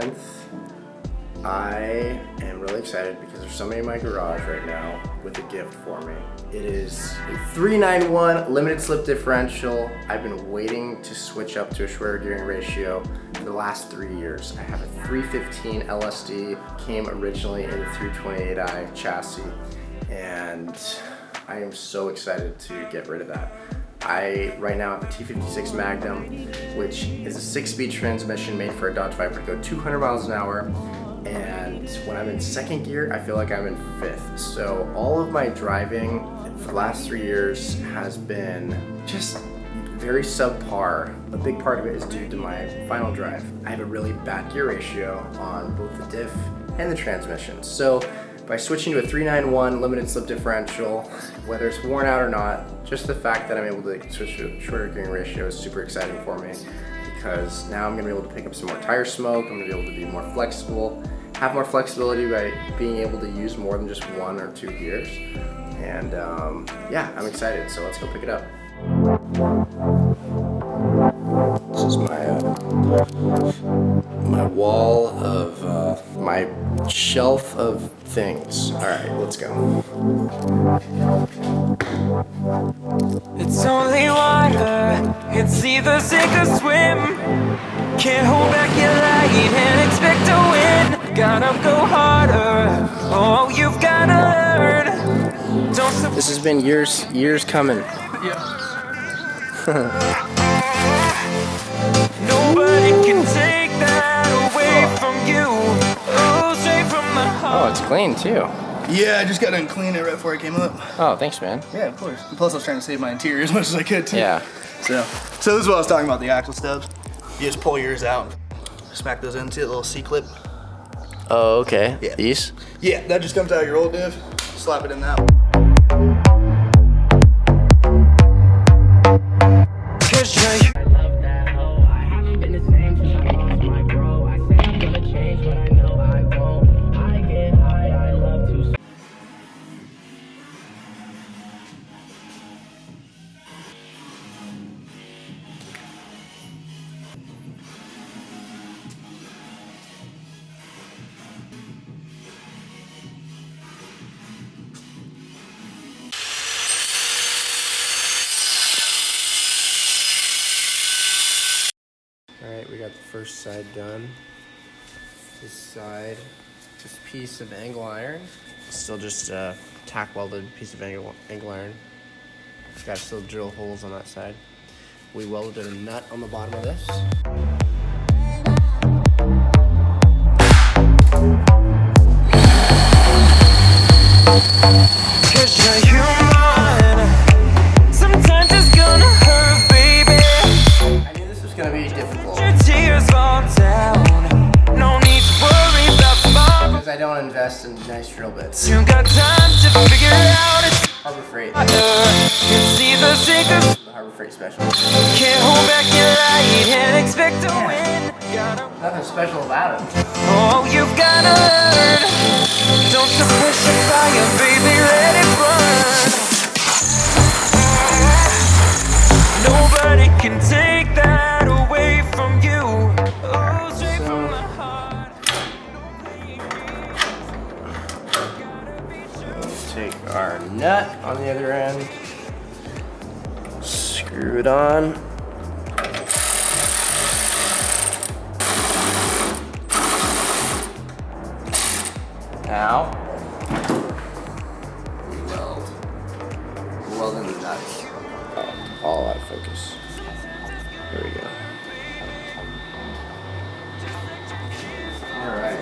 10th. I am really excited because there's somebody in my garage right now with a gift for me. It is a 391 limited slip differential. I've been waiting to switch up to a shorter gearing ratio for the last 3 years. I have a 315 LSD, came originally in the 328i chassis, and I am so excited to get rid of that. I right now have a T56 Magnum, which is a 6-speed transmission made for a Dodge Viper to go 200 miles an hour. And when I'm in second gear, I feel like I'm in fifth. So all of my driving for the last 3 years has been just very subpar. A big part of it is due to my final drive. I have a really bad gear ratio on both the diff and the transmission. So by switching to a 391 limited slip differential, whether it's worn out or not, just the fact that I'm able to switch to a shorter gearing ratio is super exciting for me, because now I'm gonna be able to pick up some more tire smoke, I'm gonna be able to be more flexible, have more flexibility by being able to use more than just 1 or 2 gears. And yeah, I'm excited, so let's go pick it up. This is my wall of, my shelf of things. All right, let's go. It's only water, it's either sink or swim. Can't hold back your light and expect to win. Gotta go harder, oh, you've gotta learn. Don't This has been years coming. Yeah. Nobody can take that away from you. Oh, straight from the heart. Oh, it's clean too. Yeah, I just got done cleaning it right before I came up. Oh, thanks, man. Yeah, of course. And plus, I was trying to save my interior as much as I could too. Yeah. So this is what I was talking about, the axle stubs. You just pull yours out, smack those into a little C-clip. Oh, okay. Yeah. These? Yeah, that just comes out of your old diff. Slap it in that. I love that hoe. I haven't been the same since I lost my bro. I say I'm gonna change, but I know I won't. I get high, I love to. Alright, we got the first side done. This side, this piece of angle iron. Still just tack welded piece of angle iron. It's got still drill holes on that side. We welded a nut on the bottom of this. Cause you're human. Sometimes it's gonna hurt, baby. I knew this was gonna be difficult. Your tears fall down. No need to worry about tomorrow. Because I don't invest in nice drill bits. You got time to figure it out. It's Harbor Freight. it's either sink or The Harbor Freight special. can't hold back your light and expect to win. Gotta, Nothing special about it. oh, you've gotta learn. Don't suppress your fire, baby, let it burn. Nobody can take that away from you. Oh, straight from the heart. Let's take our nut on the other end. Screw it on. Now, we weld. We're welding the nuts. Oh, all out of focus. There we go. All right.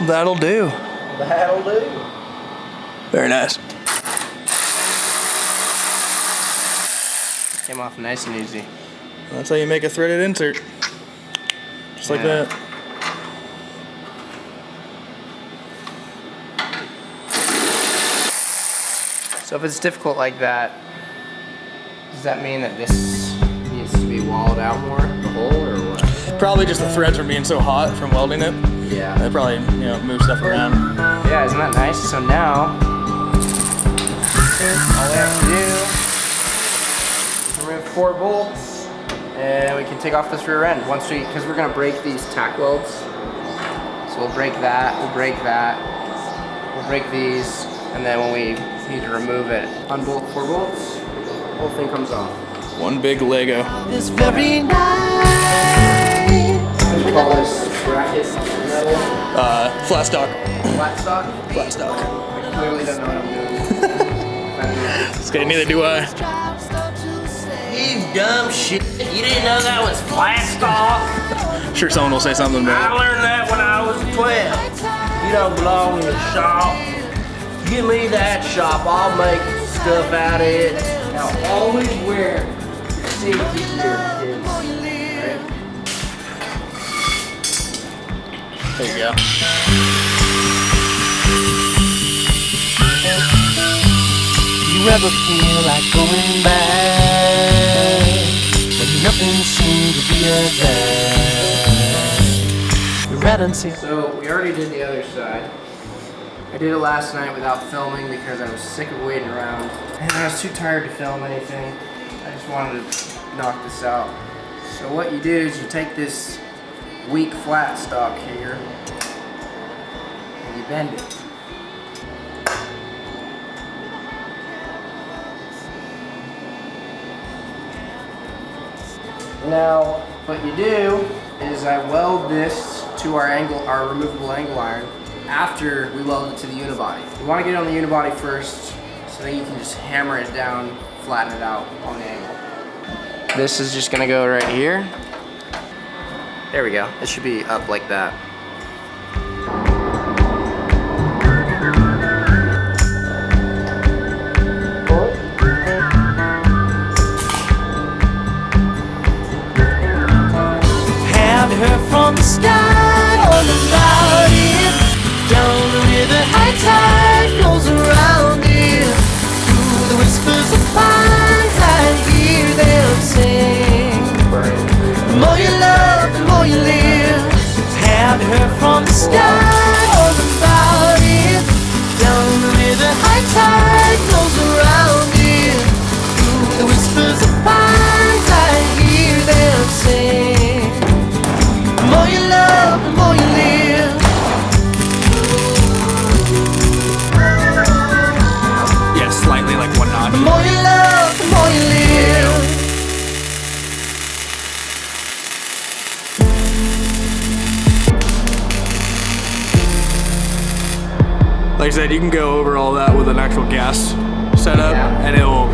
That'll do. That'll do. Very nice. Came off nice and easy. That's how you make a threaded insert. Just like that. So if it's difficult like that, does that mean that this needs to be walled out more, the hole, or what? Probably just the threads from being so hot from welding it. Yeah. They probably, move stuff around. Yeah, isn't that nice? So now, all we have to do is remove 4 bolts, and we can take off this rear end because we're gonna break these tack welds. So we'll break that, we'll break that, we'll break these, and then when we need to remove it, unbolt 4 bolts, the whole thing comes off. One big Lego. This very night. What do you call this bracket metal? Flat stock. Flat stock? Flat stock. I clearly don't know what I'm doing. Okay, neither do I. You dumb shit. You didn't know that was flat stock? Sure someone will say something I about it. learned that when I was 12. You don't belong in the shop. Give me that shop. I'll make stuff out of it. Now always wear your safety gear, kids. Right? There you go. You ever feel like going back when nothing seemed to be there? You're right until So we already did the other side. I did it last night without filming because I was sick of waiting around. And I was too tired to film anything. I just wanted to knock this out. So what you do is you take this weak flat stock here and you bend it. Now, what you do is I weld this to our removable angle iron after we weld it to the unibody. You want to get it on the unibody first so that you can just hammer it down, flatten it out on the angle. This is just gonna go right here. There we go. It should be up like that. her from the sky, all about it. Down the river, high tide flows around it. Through the whispers of pines, I hear them sing. The more you love, the more you live. Have her from the sky, all about it. Down the river, high tide flows around it. Through the whispers of pines, I hear them sing. The more you love, the more you live. Yeah, slightly like one notch. The more you love, the more you live. Like I said, you can go over all that with an actual gas setup, and it'll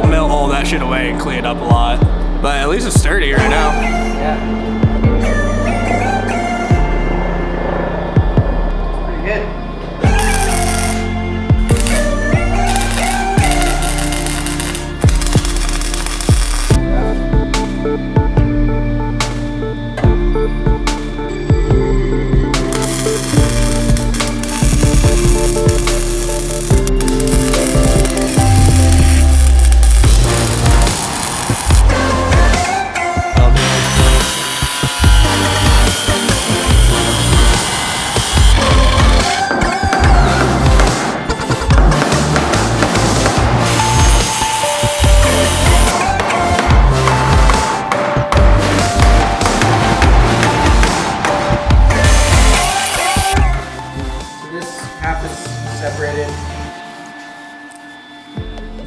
melt all that shit away and clean it up a lot. But at least it's sturdy right now. Yeah. Pretty good.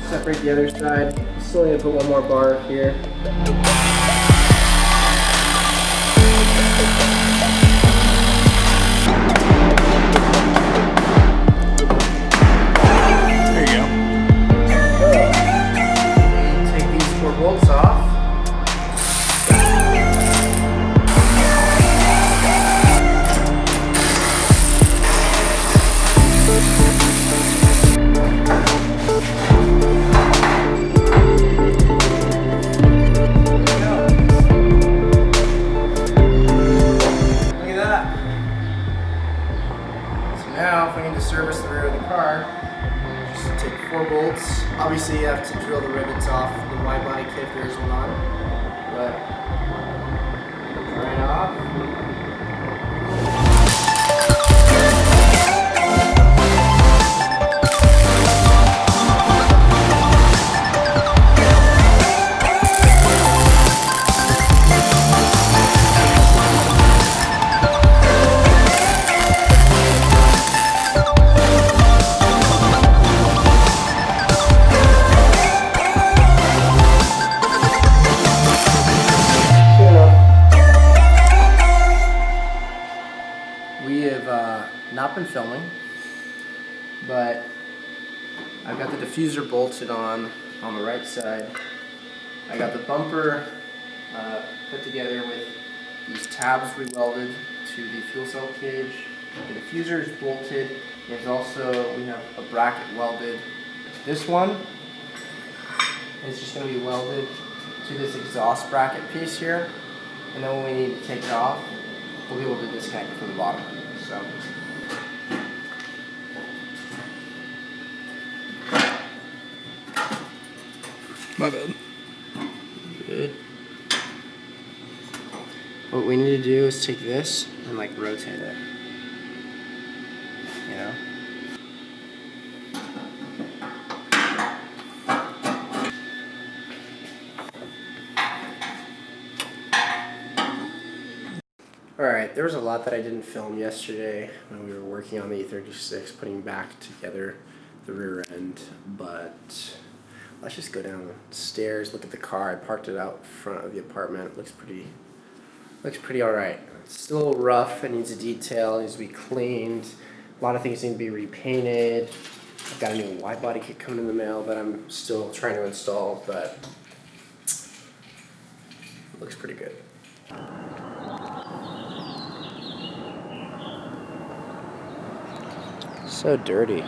Separate the other side. Still need to put one more bar here. There you go. Take these 4 bolts off. not been filming, but I've got the diffuser bolted on the right side. I got the bumper put together with these tabs we welded to the fuel cell cage. The diffuser is bolted. There's also, we have a bracket welded. This one is just going to be welded to this exhaust bracket piece here. And then when we need to take it off, we'll be able to disconnect it from the bottom. So. My bad. Good. What we need to do is take this and like rotate it. You know? Alright, there was a lot that I didn't film yesterday when we were working on the E36, putting back together the rear end, but let's just go downstairs, look at the car. I parked it out front of the apartment. It looks pretty alright. It's still a little rough, it needs a detail, it needs to be cleaned. A lot of things need to be repainted. I've got a new wide body kit coming in the mail that I'm still trying to install, but it looks pretty good. So dirty.